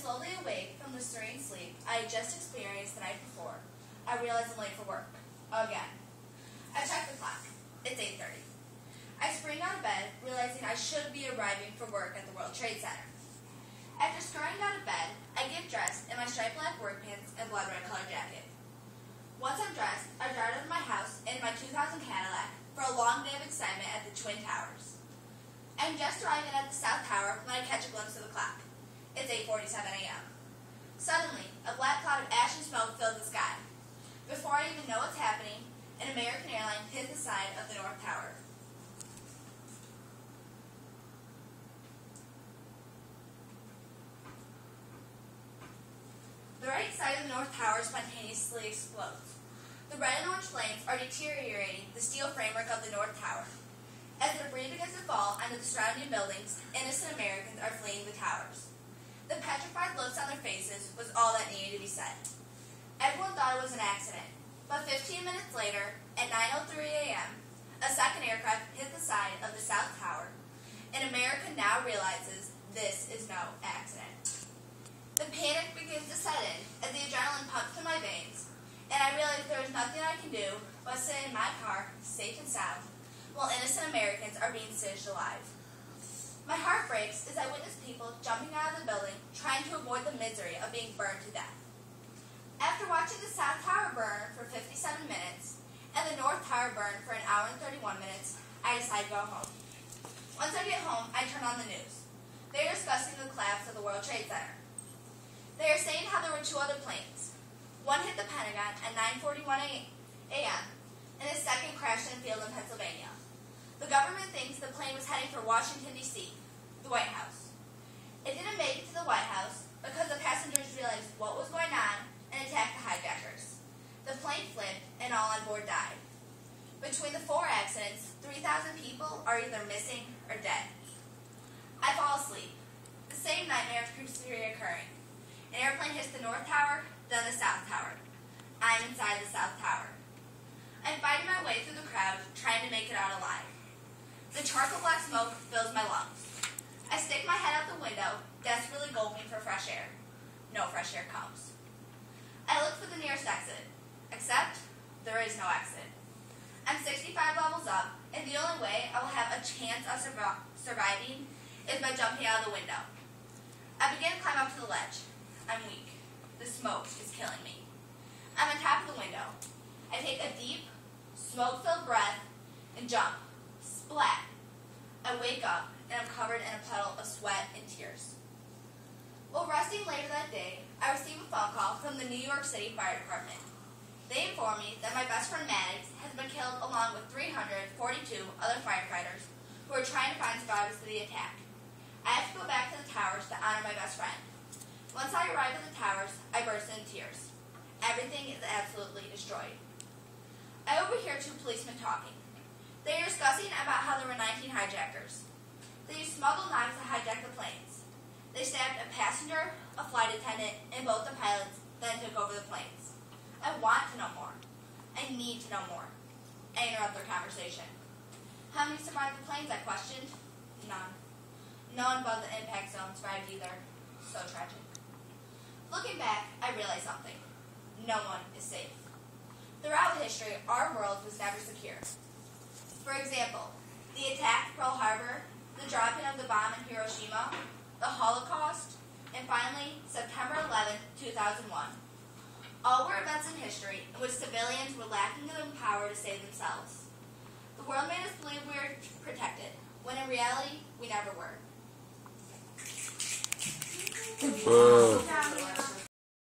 slowly awake from the serene sleep I had just experienced the night before, I realized I'm late for work. Again. I check the clock. It's 8:30. I spring out of bed, realizing I should be arriving for work at the World Trade Center. After scurrying out of bed, I get dressed in my striped black work pants and blood red colored jacket. Once I'm dressed, I drive out of my house in my 2000 Cadillac for a long day of excitement at the Twin Towers. I'm just arriving at the South Tower when I catch a glimpse of the clock. It's 8:47 a.m. Suddenly, a black cloud of ash and smoke fills the sky. Before I even know what's happening, an American airline hit the side of the North Tower. The right side of the North Tower spontaneously explodes. The red and orange flames are deteriorating the steel framework of the North Tower. As the debris begins to fall onto the surrounding buildings, innocent Americans are fleeing the towers. The petrified looks on their faces was all that needed to be said. Everyone thought it was an accident, but 15 minutes later, at 9:03 a.m., a second aircraft hit the side of the South Tower, and America now realizes this is no accident. The panic begins to set in as the adrenaline pumps through my veins, and I realize there is nothing I can do but sit in my car, safe and sound, while innocent Americans are being singed alive. My heart breaks as I witness people jumping out of the building, trying to avoid the misery of being burned to death. After watching the South Tower burn for 57 minutes, and the North Tower burn for an hour and 31 minutes, I decide to go home. Once I get home, I turn on the news. They are discussing the collapse of the World Trade Center. They are saying how there were two other planes. One hit the Pentagon at 9:41 a.m., and the second crashed in a field in Pennsylvania. The government thinks the plane was heading for Washington, D.C., the White House. It didn't make it to the White House because the passengers realized what was going on and attacked the hijackers. The plane flipped, and all on board died. Between the four accidents, 3,000 people are either missing or dead. I fall asleep. The same nightmare keeps reoccurring. An airplane hits the North Tower, then the South Tower. I'm inside the South Tower. I'm fighting my way through the crowd, trying to make it out alive. The charcoal black smoke fills my lungs. I stick my head out the window, desperately gulping for fresh air. No fresh air comes. I look for the nearest exit, except there is no exit. I'm 65 levels up, and the only way I will have a chance of surviving is by jumping out of the window. I begin to climb up to the ledge. I'm weak. The smoke is killing me. I'm on top of the window. I take a deep, smoke-filled breath and jump. Splat! I wake up, and I'm covered in a puddle of sweat and tears. While resting later that day, I received a phone call from the New York City Fire Department. They informed me that my best friend Maddox has been killed along with 342 other firefighters who are trying to find survivors of the attack. I have to go back to the towers to honor my best friend. Once I arrive at the towers, I burst into tears. Everything is absolutely destroyed. I overhear two policemen talking. They are discussing about how there were 19 hijackers. They used smuggled knives to hijack the planes. They stabbed a passenger, a flight attendant, and both the pilots, then took over the planes. I want to know more. I need to know more. I interrupt their conversation. How many survived the planes, I questioned. None. No one above the impact zone survived either. So tragic. Looking back, I realized something. No one is safe. Throughout history, our world was never secure. For example, the attack at Pearl Harbor, the dropping of the bomb in Hiroshima, the Holocaust, and finally, September 11, 2001. All were events in history in which civilians were lacking the power to save themselves. The world made us believe we were protected, when in reality, we never were. Whoa.